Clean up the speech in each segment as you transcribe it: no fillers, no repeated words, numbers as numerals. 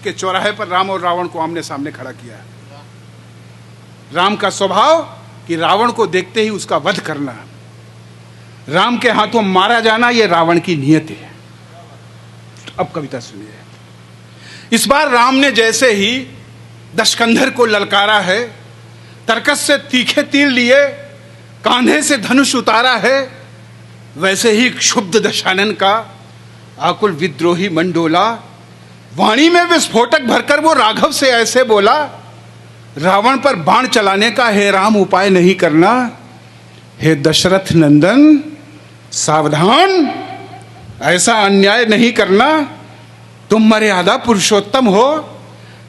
के चौराहे पर राम और रावण को आमने सामने खड़ा किया। राम का स्वभाव कि रावण को देखते ही उसका वध करना, राम के हाथों मारा जाना, यह रावण की नियत है। अब कविता सुनिए। इस बार राम ने जैसे ही दशकंधर को ललकारा है, तरकस से तीखे तीर लिए, कांधे से धनुष उतारा है, वैसे ही क्षुब्ध दशानन का आकुल विद्रोही मन डोला। वाणी में विस्फोटक भरकर वो राघव से ऐसे बोला, रावण पर बाण चलाने का हे राम उपाय नहीं करना। हे दशरथ नंदन सावधान, ऐसा अन्याय नहीं करना। तुम मर्यादा पुरुषोत्तम हो,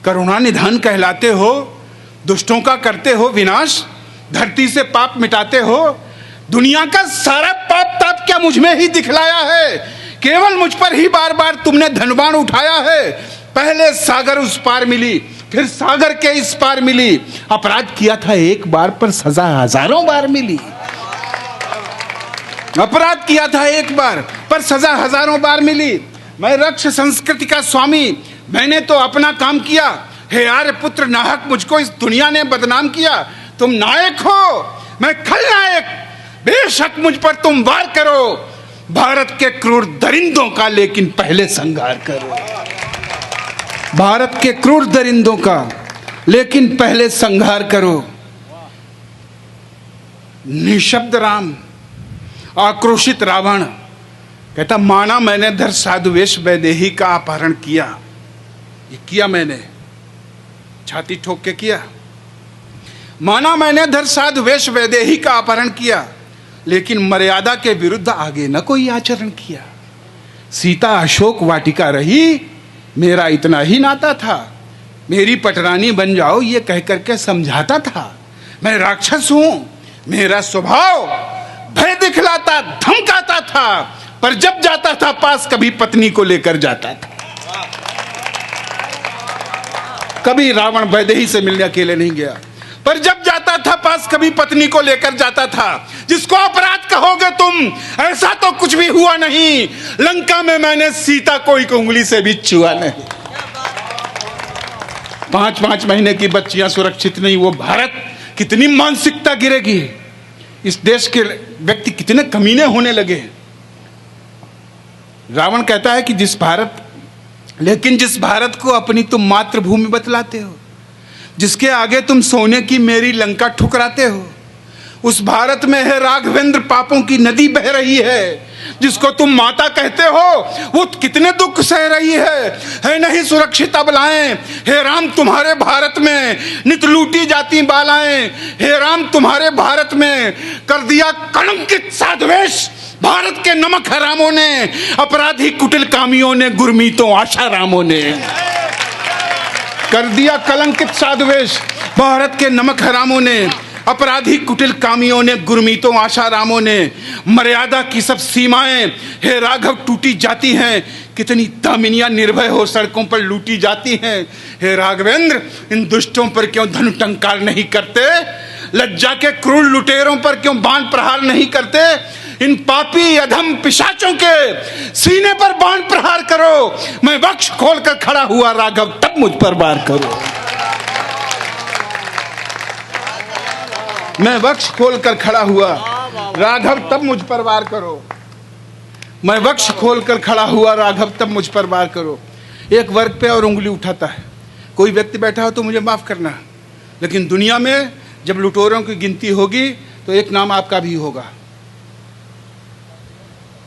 करुणा निधान कहलाते हो, दुष्टों का करते हो विनाश, धरती से पाप मिटाते हो। दुनिया का सारा पाप ताप क्या मुझ में ही दिखलाया है? केवल मुझ पर ही बार बार तुमने धनबाण उठाया है। पहले सागर उस पार मिली, फिर सागर के इस पार मिली। अपराध किया था एक बार पर सजा हजारों बार मिली। अपराध किया था एक बार पर सजा हजारों बार मिली। मैं रक्ष संस्कृति का स्वामी, मैंने तो अपना काम किया। हे आर्य पुत्र नाहक मुझको इस दुनिया ने बदनाम किया। तुम नायक हो, मैं खलनायक। बेशक मुझ पर तुम वार करो, भारत के क्रूर दरिंदों का लेकिन पहले संहार करो। भारत के क्रूर दरिंदों का लेकिन पहले संहार करो। निशब्द राम, आक्रोशित रावण कहता, माना मैंने धर साधुवेश वैदेही का अपहरण किया। ये किया मैंने, छाती ठोक के किया। माना मैंने धर साधुवेश वैदेही का अपहरण किया, लेकिन मर्यादा के विरुद्ध आगे न कोई आचरण किया। सीता अशोक वाटिका रही, मेरा इतना ही नाता था। मेरी पटरानी बन जाओ ये कह करके समझाता था। मैं राक्षस हूं, मेरा स्वभाव भय दिखलाता धमकाता था, पर जब जाता था पास कभी पत्नी को लेकर जाता था। कभी रावण वैदेही से मिलने अकेले नहीं गया, पर जब जाता था पास कभी पत्नी को लेकर जाता था। जिसको अपराध कहोगे तुम, ऐसा तो कुछ भी हुआ नहीं। लंका में मैंने सीता को एक उंगली से भी छुआ नहीं। 5-5 महीने की बच्चियां सुरक्षित नहीं। वो भारत, कितनी मानसिकता गिरेगी। इस देश के व्यक्ति कितने कमीने होने लगे। रावण कहता है कि जिस भारत को अपनी तुम मातृभूमि बतलाते हो, जिसके आगे तुम सोने की मेरी लंका ठुकराते हो, उस भारत में है राघवेंद्र पापों की नदी बह रही है। जिसको तुम माता कहते हो वो कितने दुख सह रही है नहीं सुरक्षित अबलाएं। हे राम तुम्हारे भारत में नित लूटी जाती बालाएं। हे राम तुम्हारे भारत में कर दिया कलंकित साधुवेश भारत के नमक हरामों ने, अपराधी कुटिल कामियों ने, गुरमीतों आशारामों ने। कर दिया कलंकित साधुवेश भारत के नमक हरामों ने, अपराधी कुटिल कामियों ने, गुरमीतों आशारामों ने। मर्यादा की सब सीमाएं हे राघव टूटी जाती हैं। कितनी दामिनियां निर्भय हो सड़कों पर लूटी जाती हैं। हे राघवेंद्र इन दुष्टों पर क्यों धनु टंकार नहीं करते? लज्जा के क्रूर लुटेरों पर क्यों बाण प्रहार नहीं करते? इन पापी अधम पिशाचों के सीने पर बाण प्रहार करो। मैं वक्ष खोलकर खड़ा हुआ राघव, तब मुझ पर वार करो। मैं वक्ष खोलकर खड़ा हुआ राघव, तब मुझ पर वार करो। मैं वक्ष खोलकर खड़ा हुआ राघव, तब मुझ पर वार करो। एक वर्ग पे और उंगली उठाता है। कोई व्यक्ति बैठा हो तो मुझे माफ करना, लेकिन दुनिया में जब लुटेरों की गिनती होगी तो एक नाम आपका भी होगा।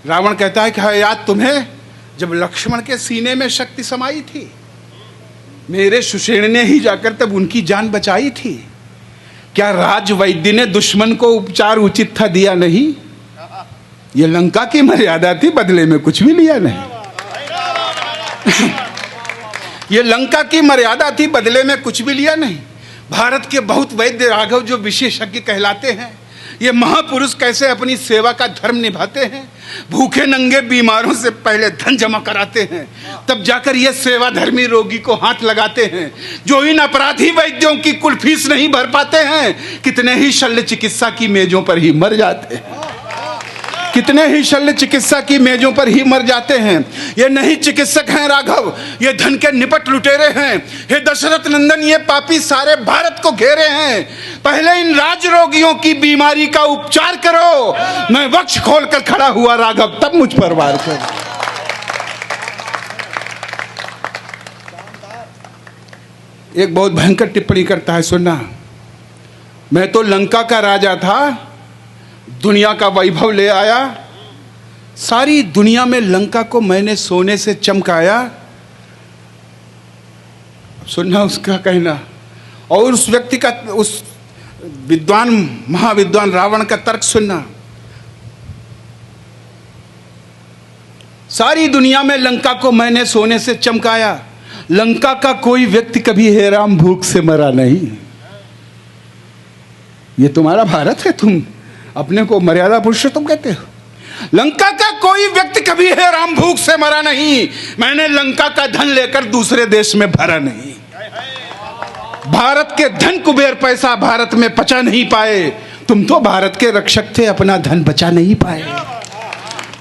रावण कहता है कि हाँ, याद तुम्हें जब लक्ष्मण के सीने में शक्ति समाई थी, मेरे सुषेण ने ही जाकर तब उनकी जान बचाई थी। क्या राज वैद्य ने दुश्मन को उपचार उचित था दिया नहीं? ये लंका की मर्यादा थी, बदले में कुछ भी लिया नहीं। ये लंका की मर्यादा थी, बदले में कुछ भी लिया नहीं। भारत के बहुत वैद्य राघव जो विशेषज्ञ कहलाते हैं, ये महापुरुष कैसे अपनी सेवा का धर्म निभाते हैं। भूखे नंगे बीमारों से पहले धन जमा कराते हैं, तब जाकर ये सेवा धर्मी रोगी को हाथ लगाते हैं। जो इन अपराधी वैद्यों की कुल फीस नहीं भर पाते हैं, कितने ही शल्य चिकित्सा की मेजों पर ही मर जाते हैं। कितने ही शल्य चिकित्सा की मेजों पर ही मर जाते हैं। ये नहीं चिकित्सक हैं राघव, ये धन के निपट लुटेरे हैं। हे दशरथ नंदन, ये पापी सारे भारत को घेरे हैं। पहले इन राज रोगियों की बीमारी का उपचार करो। मैं वक्ष खोलकर खड़ा हुआ राघव, तब मुझ पर वार करो। एक बहुत भयंकर टिप्पणी करता है, सुनना। मैं तो लंका का राजा था, दुनिया का वैभव ले आया, सारी दुनिया में लंका को मैंने सोने से चमकाया। सुनना उसका कहना, और उस व्यक्ति का, उस विद्वान महाविद्वान रावण का तर्क सुनना। सारी दुनिया में लंका को मैंने सोने से चमकाया, लंका का कोई व्यक्ति कभी हे राम भूख से मरा नहीं। ये तुम्हारा भारत है, तुम अपने को मर्यादा पुरुषोत्तम कहते हो। लंका का कोई व्यक्ति कभी हे राम भूख से मरा नहीं। मैंने लंका का धन लेकर दूसरे देश में भरा नहीं। भारत के धन कुबेर पैसा भारत में पचा नहीं पाए। तुम तो भारत के रक्षक थे, अपना धन बचा नहीं पाए।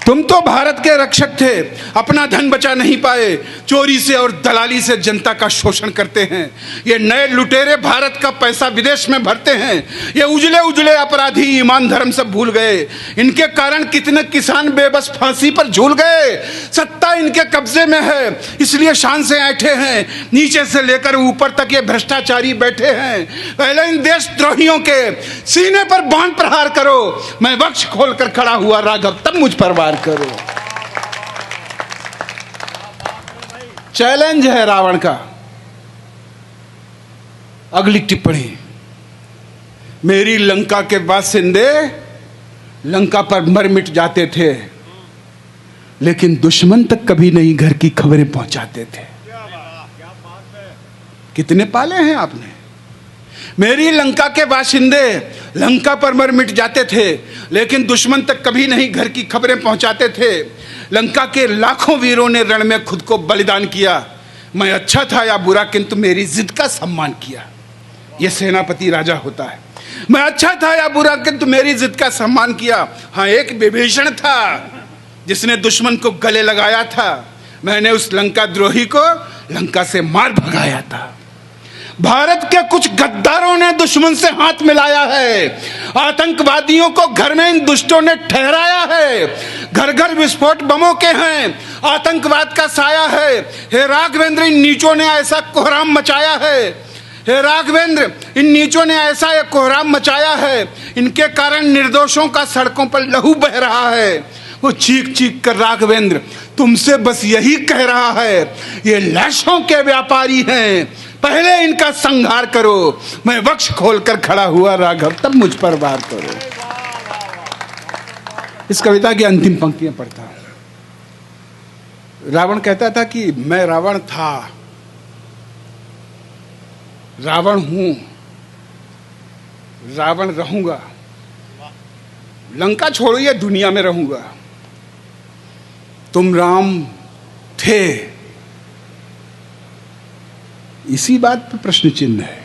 तुम तो भारत के रक्षक थे, अपना धन बचा नहीं पाए। चोरी से और दलाली से जनता का शोषण करते हैं। ये नए लुटेरे भारत का पैसा विदेश में भरते हैं। ये उजले उजले अपराधी ईमान धर्म सब भूल गए। इनके कारण कितने किसान बेबस फांसी पर झूल गए। सत्ता इनके कब्जे में है, इसलिए शान से ऐठे हैं। नीचे से लेकर ऊपर तक ये भ्रष्टाचारी बैठे हैं। पहले इन देशद्रोहियों के सीने पर बाण प्रहार करो। मैं वक्ष खोलकर खड़ा हुआ राघव, तब मुझ पर वार करो। चैलेंज है रावण का। अगली टिप्पणी, मेरी लंका के बासिंदे लंका पर मर मिट जाते थे, लेकिन दुश्मन तक कभी नहीं घर की खबरें पहुंचाते थे। कितने पाले हैं आपने? मेरी लंका के बाशिंदे लंका पर मर मिट जाते थे, लेकिन दुश्मन तक कभी नहीं घर की खबरें पहुंचाते थे। लंका के लाखों वीरों ने रण में खुद को बलिदान किया। मैं अच्छा था या बुरा, किंतु मेरी जिद का सम्मान किया। यह सेनापति राजा होता है। मैं अच्छा था या बुरा, किंतु मेरी जिद का सम्मान किया। हाँ, एक विभीषण था जिसने दुश्मन को गले लगाया था। मैंने उस लंका द्रोही को लंका से मार भगाया था। भारत के कुछ गद्दारों ने दुश्मन से हाथ मिलाया है। आतंकवादियों को घर में इन दुष्टों ने ठहराया है। घर घर विस्फोट बमों के हैं, आतंकवाद का साया है। हे राघवेंद्र, इन नीचों ने ऐसा कोहराम मचाया है। हे राघवेंद्र, इन नीचों ने ऐसा एक कोहराम मचाया है। इनके कारण निर्दोषों का सड़कों पर लहू बह रहा है। वो चीख चीख कर राघवेंद्र तुमसे बस यही कह रहा है, ये लाशों के व्यापारी हैं, पहले इनका संहार करो। मैं वक्ष खोलकर खड़ा हुआ राघव, तब मुझ पर वार करो। इस कविता की अंतिम पंक्तियां पढ़ता हूं। रावण कहता था कि मैं रावण था, रावण हूं, रावण रहूंगा, लंका छोड़िए दुनिया में रहूंगा। तुम राम थे, इसी बात पर प्रश्न चिन्ह है।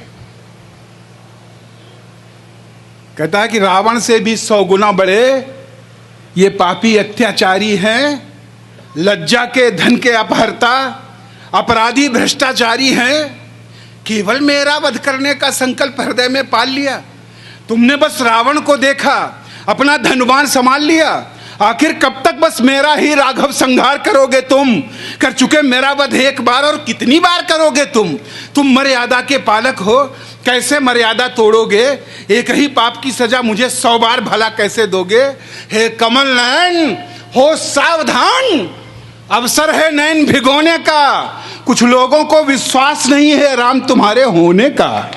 कहता है कि रावण से भी 100 गुना बड़े ये पापी अत्याचारी हैं, लज्जा के धन के अपहर्ता, अपराधी भ्रष्टाचारी हैं। केवल मेरा वध करने का संकल्प हृदय में पाल लिया। तुमने बस रावण को देखा, अपना धनवान संभाल लिया। आखिर कब तक बस मेरा ही राघव संहार करोगे? तुम कर चुके मेरा वध एक बार, और कितनी बार करोगे? तुम मर्यादा के पालक हो, कैसे मर्यादा तोड़ोगे? एक ही पाप की सजा मुझे 100 बार भला कैसे दोगे? हे कमल नयन, हो सावधान, अवसर है नयन भिगोने का। कुछ लोगों को विश्वास नहीं है राम तुम्हारे होने का।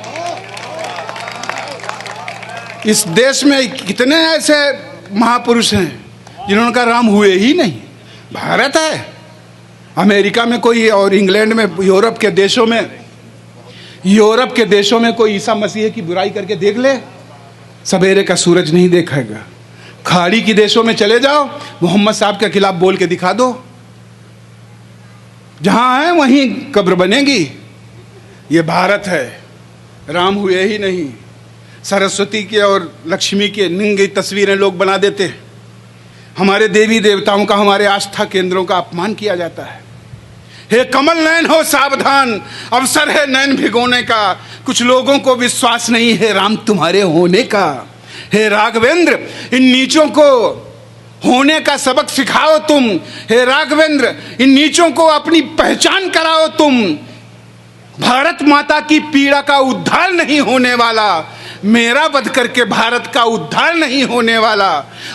इस देश में कितने ऐसे महापुरुष हैं जिन्होंने कहा राम हुए ही नहीं। भारत है, अमेरिका में कोई, और इंग्लैंड में, यूरोप के देशों में कोई ईसा मसीह की बुराई करके देख ले, सवेरे का सूरज नहीं देखेगा। खाड़ी के देशों में चले जाओ, मोहम्मद साहब के खिलाफ बोल के दिखा दो, जहां है वहीं कब्र बनेगी। ये भारत है, राम हुए ही नहीं। सरस्वती के और लक्ष्मी के नंगी तस्वीरें लोग बना देते हैं। हमारे देवी देवताओं का, हमारे आस्था केंद्रों का अपमान किया जाता है। हे कमल नयन हो सावधान, अवसर है नयन भिगोने का, कुछ लोगों को विश्वास नहीं है राम तुम्हारे होने का। हे राघवेंद्र इन नीचों को होने का सबक सिखाओ तुम, हे राघवेंद्र इन नीचों को अपनी पहचान कराओ तुम। भारत माता की पीड़ा का उद्धार नहीं होने वाला, मेरा वध करके भारत का उद्धार नहीं होने वाला।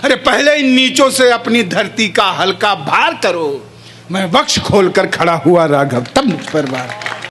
अरे पहले इन नीचों से अपनी धरती का हल्का भार करो। मैं वक्ष खोलकर खड़ा हुआ राघव, तब मुझ पर वार।